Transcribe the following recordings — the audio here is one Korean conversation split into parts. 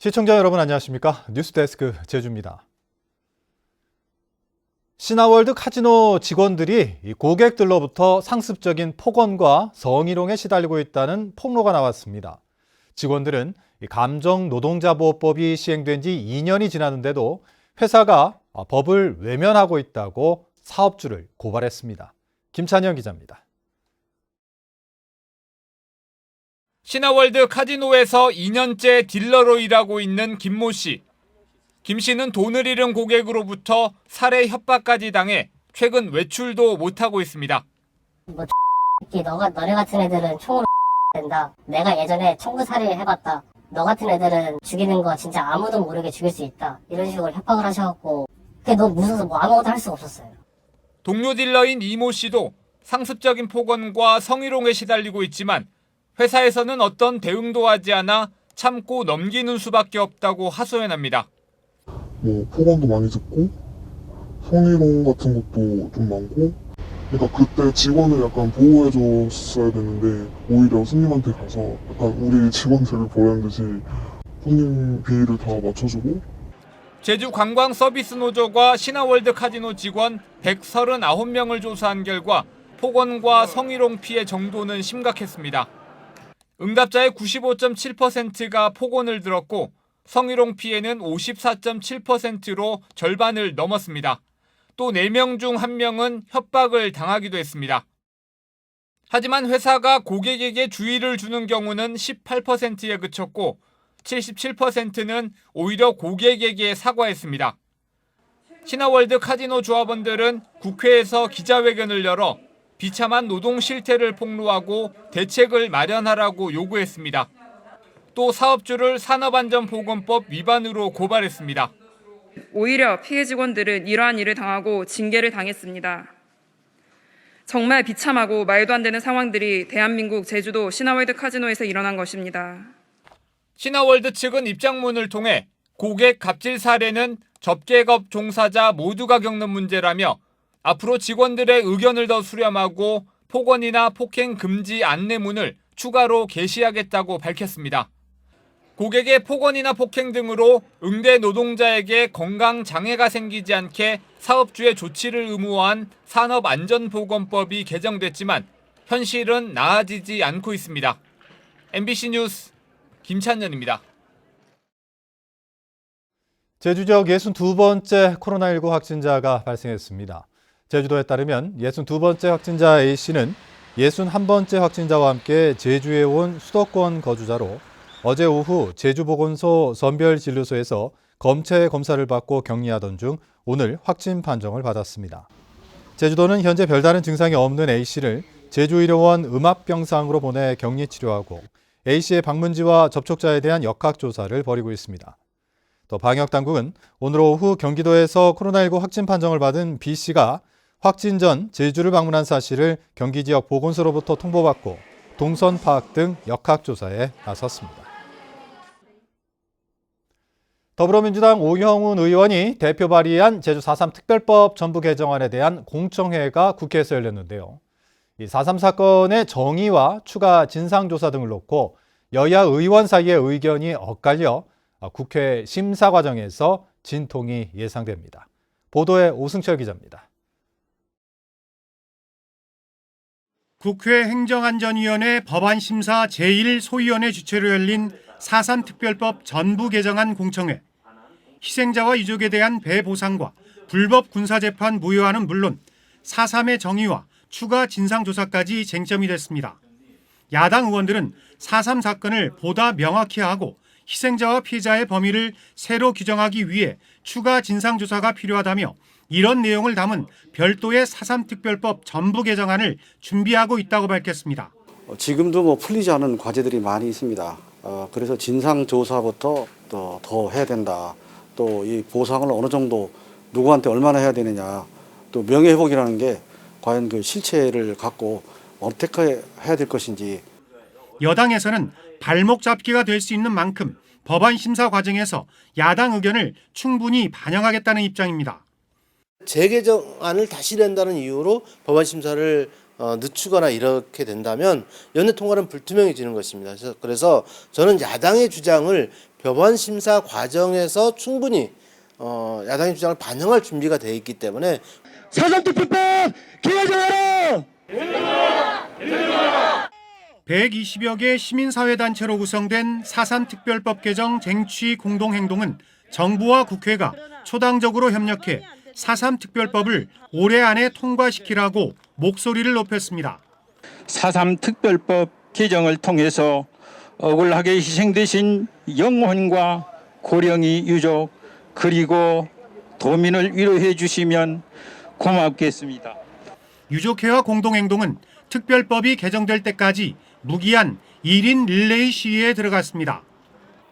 시청자 여러분 안녕하십니까? 뉴스데스크 제주입니다. 신화월드 카지노 직원들이 고객들로부터 상습적인 폭언과 성희롱에 시달리고 있다는 폭로가 나왔습니다. 직원들은 감정노동자보호법이 시행된 지 2년이 지났는데도 회사가 법을 외면하고 있다고 사업주를 고발했습니다. 김찬현 기자입니다. 신화월드 카지노에서 2년째 딜러로 일하고 있는 김모 씨. 김 씨는 돈을 잃은 고객으로부터 살해 협박까지 당해 최근 외출도 못하고 있습니다. 너네 같은 애들은 총으로 된다. 내가 예전에 청구 살해를 해봤다. 너 같은 애들은 죽이는 거 진짜 아무도 모르게 죽일 수 있다. 이런 식으로 협박을 하셔갖고 그게 너무 무서워서 뭐 아무것도 할 수가 없었어요. 동료 딜러인 이모 씨도 상습적인 폭언과 성희롱에 시달리고 있지만 회사에서는 어떤 대응도 하지 않아 참고 넘기는 수밖에 없다고 하소연합니다. 폭언도 많이 듣고 성희롱 같은 것도 좀 많고, 그러니까 그때 직원을 약간 보호해줬어야 되는데 오히려 손님한테 가서 약간 우리 직원들을 보란 듯이 손님 비위를 다 맞춰주고. 제주 관광 서비스 노조가 신화월드 카지노 직원 139명을 조사한 결과 폭언과 성희롱 피해 정도는 심각했습니다. 응답자의 95.7%가 폭언을 들었고 성희롱 피해는 54.7%로 절반을 넘었습니다. 또 4명 중 1명은 협박을 당하기도 했습니다. 하지만 회사가 고객에게 주의를 주는 경우는 18%에 그쳤고 77%는 오히려 고객에게 사과했습니다. 신화월드 카지노 조합원들은 국회에서 기자회견을 열어 비참한 노동 실태를 폭로하고 대책을 마련하라고 요구했습니다. 또 사업주를 산업안전보건법 위반으로 고발했습니다. 오히려 피해 직원들은 이러한 일을 당하고 징계를 당했습니다. 정말 비참하고 말도 안 되는 상황들이 대한민국 제주도 신화월드 카지노에서 일어난 것입니다. 신화월드 측은 입장문을 통해 고객 갑질 사례는 접객업 종사자 모두가 겪는 문제라며 앞으로 직원들의 의견을 더 수렴하고 폭언이나 폭행 금지 안내문을 추가로 게시하겠다고 밝혔습니다. 고객의 폭언이나 폭행 등으로 응대 노동자에게 건강 장애가 생기지 않게 사업주의 조치를 의무화한 산업안전보건법이 개정됐지만 현실은 나아지지 않고 있습니다. MBC 뉴스 김찬현입니다. 제주 지역 62번째 코로나19 확진자가 발생했습니다. 제주도에 따르면 62번째 확진자 A씨는 61번째 확진자와 함께 제주에 온 수도권 거주자로 어제 오후 제주보건소 선별진료소에서 검체 검사를 받고 격리하던 중 오늘 확진 판정을 받았습니다. 제주도는 현재 별다른 증상이 없는 A씨를 제주의료원 음압병상으로 보내 격리 치료하고 A씨의 방문지와 접촉자에 대한 역학조사를 벌이고 있습니다. 또 방역당국은 오늘 오후 경기도에서 코로나19 확진 판정을 받은 B씨가 확진 전 제주를 방문한 사실을 경기 지역 보건소로부터 통보받고 동선 파악 등 역학조사에 나섰습니다. 더불어민주당 오형훈 의원이 대표 발의한 제주 4.3 특별법 전부 개정안에 대한 공청회가 국회에서 열렸는데요. 이 4.3 사건의 정의와 추가 진상조사 등을 놓고 여야 의원 사이의 의견이 엇갈려 국회 심사 과정에서 진통이 예상됩니다. 보도에 오승철 기자입니다. 국회 행정안전위원회 법안심사 제1소위원회 주최로 열린 4.3 특별법 전부 개정안 공청회. 희생자와 유족에 대한 배보상과 불법 군사재판 무효화는 물론 4.3의 정의와 추가 진상조사까지 쟁점이 됐습니다. 야당 의원들은 4.3 사건을 보다 명확히 하고 희생자와 피해자의 범위를 새로 규정하기 위해 추가 진상조사가 필요하다며 이런 내용을 담은 별도의 4.3 특별법 전부 개정안을 준비하고 있다고 밝혔습니다. 지금도 풀리지 않은 과제들이 많이 있습니다. 그래서 진상조사부터 더 해야 된다. 또 이 보상을 어느 정도 누구한테 얼마나 해야 되느냐. 또 명예회복이라는 게 과연 그 실체를 갖고 어떻게 해야 될 것인지. 여당에서는 발목 잡기가 될 수 있는 만큼 법안 심사 과정에서 야당 의견을 충분히 반영하겠다는 입장입니다. 재개정안을 다시 낸다는 이유로 법안 심사를 늦추거나 이렇게 된다면 연내 통과는 불투명해지는 것입니다. 그래서 저는 야당의 주장을 법원 심사 과정에서 충분히 야당의 주장을 반영할 준비가 되어 있기 때문에 사전투표법 개정하라! 120여 개 시민사회단체로 구성된 4.3 특별법 개정 쟁취 공동행동은 정부와 국회가 초당적으로 협력해 4.3 특별법을 올해 안에 통과시키라고 목소리를 높였습니다. 4.3 특별법 개정을 통해서 억울하게 희생되신 영혼과 고령이 유족 그리고 도민을 위로해 주시면 고맙겠습니다. 유족회와 공동행동은 특별법이 개정될 때까지 무기한 1인 릴레이 시위에 들어갔습니다.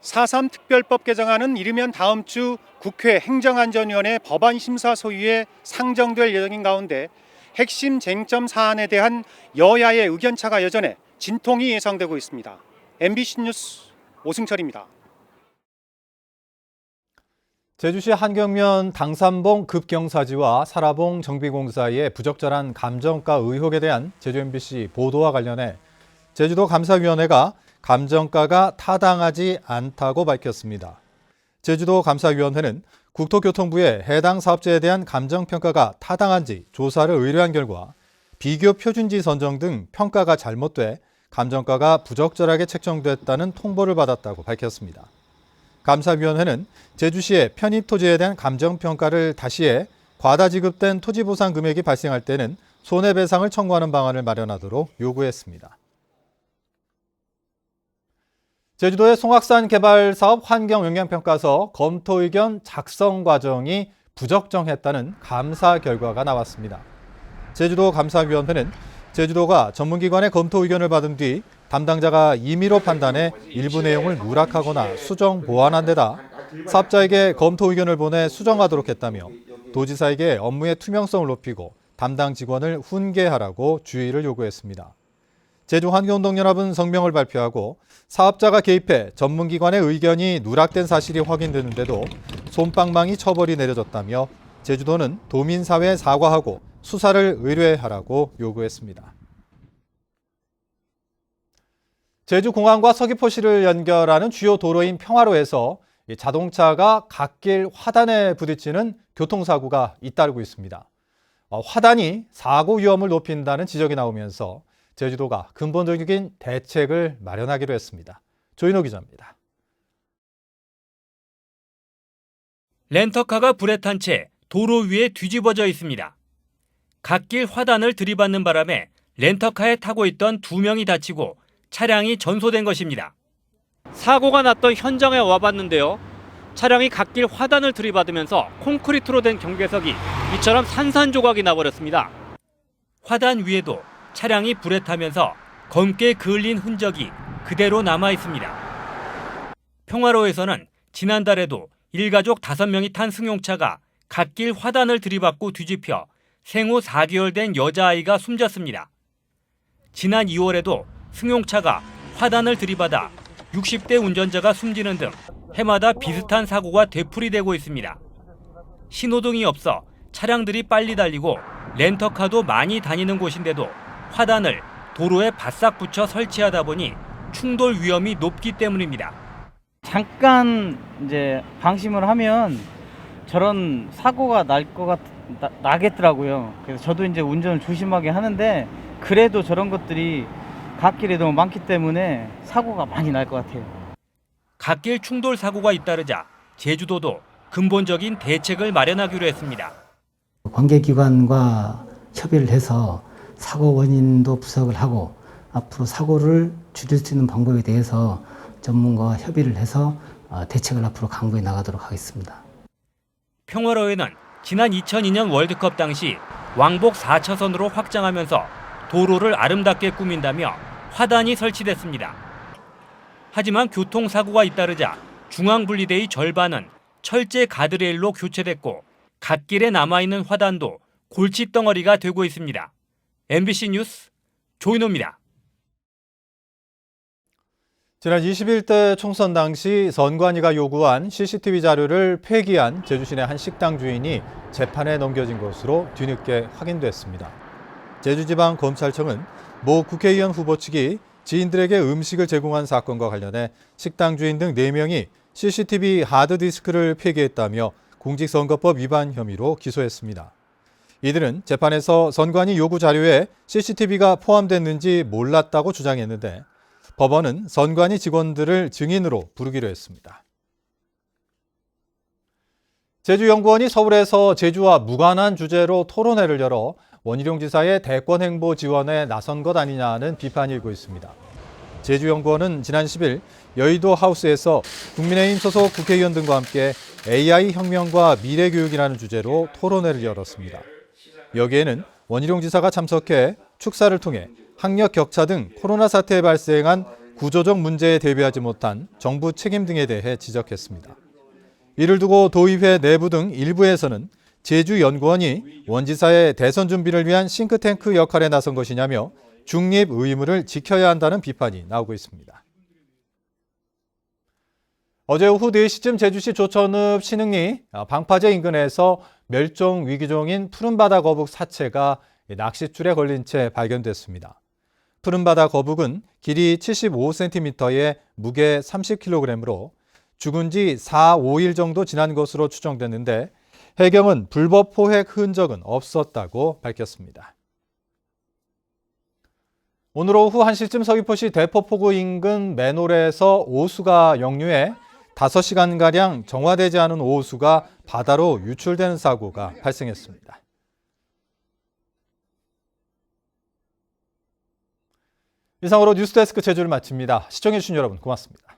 4.3 특별법 개정안은 이르면 다음 주 국회 행정안전위원회 법안 심사 소위에 상정될 예정인 가운데 핵심 쟁점 사안에 대한 여야의 의견차가 여전해 진통이 예상되고 있습니다. MBC 뉴스 오승철입니다. 제주시 한경면 당산봉 급경사지와 사라봉 정비공사의 부적절한 감정가 의혹에 대한 제주 MBC 보도와 관련해 제주도 감사위원회가 감정가가 타당하지 않다고 밝혔습니다. 제주도 감사위원회는 국토교통부에 해당 사업자에 대한 감정평가가 타당한지 조사를 의뢰한 결과 비교 표준지 선정 등 평가가 잘못돼 감정가가 부적절하게 책정됐다는 통보를 받았다고 밝혔습니다. 감사위원회는 제주시의 편입토지에 대한 감정평가를 다시 해 과다 지급된 토지보상 금액이 발생할 때는 손해배상을 청구하는 방안을 마련하도록 요구했습니다. 제주도의 송악산 개발 사업 환경영향평가서 검토 의견 작성 과정이 부적정했다는 감사 결과가 나왔습니다. 제주도 감사위원회는 제주도가 전문기관의 검토 의견을 받은 뒤 담당자가 임의로 판단해 일부 내용을 누락하거나 수정 보완한 데다 사업자에게 검토 의견을 보내 수정하도록 했다며 도지사에게 업무의 투명성을 높이고 담당 직원을 훈계하라고 주의를 요구했습니다. 제주환경운동연합은 성명을 발표하고 사업자가 개입해 전문기관의 의견이 누락된 사실이 확인되는데도 솜방망이 처벌이 내려졌다며 제주도는 도민사회에 사과하고 수사를 의뢰하라고 요구했습니다. 제주공항과 서귀포시를 연결하는 주요 도로인 평화로에서 자동차가 갓길 화단에 부딪히는 교통사고가 잇따르고 있습니다. 화단이 사고 위험을 높인다는 지적이 나오면서 제주도가 근본적인 대책을 마련하기로 했습니다. 조인호 기자입니다. 렌터카가 불에 탄 채 도로 위에 뒤집어져 있습니다. 갓길 화단을 들이받는 바람에 렌터카에 타고 있던 2명이 다치고 차량이 전소된 것입니다. 사고가 났던 현장에 와봤는데요. 차량이 갓길 화단을 들이받으면서 콘크리트로 된 경계석이 이처럼 산산조각이 나버렸습니다. 화단 위에도 차량이 불에 타면서 검게 그을린 흔적이 그대로 남아 있습니다. 평화로에서는 지난달에도 일가족 5명이 탄 승용차가 갓길 화단을 들이받고 뒤집혀 생후 4개월 된 여자아이가 숨졌습니다. 지난 2월에도 승용차가 화단을 들이받아 60대 운전자가 숨지는 등 해마다 비슷한 사고가 되풀이되고 있습니다. 신호등이 없어 차량들이 빨리 달리고 렌터카도 많이 다니는 곳인데도 화단을 도로에 바싹 붙여 설치하다 보니 충돌 위험이 높기 때문입니다. 잠깐 이제 방심을 하면 저런 사고가 나겠더라고요. 그래서 저도 이제 운전을 조심하게 하는데 그래도 저런 것들이 갓길에 너무 많기 때문에 사고가 많이 날 것 같아요. 갓길 충돌 사고가 잇따르자 제주도도 근본적인 대책을 마련하기로 했습니다. 관계기관과 협의를 해서 사고 원인도 분석을 하고 앞으로 사고를 줄일 수 있는 방법에 대해서 전문가와 협의를 해서 대책을 앞으로 강구해 나가도록 하겠습니다. 평화로에는 지난 2002년 월드컵 당시 왕복 4차선으로 확장하면서 도로를 아름답게 꾸민다며 화단이 설치됐습니다. 하지만 교통사고가 잇따르자 중앙분리대의 절반은 철제 가드레일로 교체됐고 갓길에 남아있는 화단도 골칫덩어리가 되고 있습니다. MBC 뉴스 조인호입니다. 지난 21대 총선 당시 선관위가 요구한 CCTV 자료를 폐기한 제주 시내 한 식당 주인이 재판에 넘겨진 것으로 뒤늦게 확인됐습니다. 제주지방검찰청은 모 국회의원 후보 측이 지인들에게 음식을 제공한 사건과 관련해 식당 주인 등 4명이 CCTV 하드디스크를 폐기했다며 공직선거법 위반 혐의로 기소했습니다. 이들은 재판에서 선관위 요구 자료에 CCTV가 포함됐는지 몰랐다고 주장했는데 법원은 선관위 직원들을 증인으로 부르기로 했습니다. 제주연구원이 서울에서 제주와 무관한 주제로 토론회를 열어 원희룡 지사의 대권 행보 지원에 나선 것 아니냐는 비판이 일고 있습니다. 제주연구원은 지난 10일 여의도 하우스에서 국민의힘 소속 국회의원 등과 함께 AI 혁명과 미래교육이라는 주제로 토론회를 열었습니다. 여기에는 원희룡 지사가 참석해 축사를 통해 학력 격차 등 코로나 사태에 발생한 구조적 문제에 대비하지 못한 정부 책임 등에 대해 지적했습니다. 이를 두고 도의회 내부 등 일부에서는 제주연구원이 원 지사의 대선 준비를 위한 싱크탱크 역할에 나선 것이냐며 중립 의무를 지켜야 한다는 비판이 나오고 있습니다. 어제 오후 4시쯤 제주시 조천읍 신흥리 방파제 인근에서 멸종 위기종인 푸른바다 거북 사체가 낚싯줄에 걸린 채 발견됐습니다. 푸른바다 거북은 길이 75cm에 무게 30kg으로 죽은 지 4, 5일 정도 지난 것으로 추정됐는데 해경은 불법 포획 흔적은 없었다고 밝혔습니다. 오늘 오후 1시쯤 서귀포시 대포포구 인근 맨홀에서 오수가 역류해 5시간가량 정화되지 않은 오수가 바다로 유출되는 사고가 발생했습니다. 이상으로 뉴스데스크 제주를 마칩니다. 시청해주신 여러분 고맙습니다.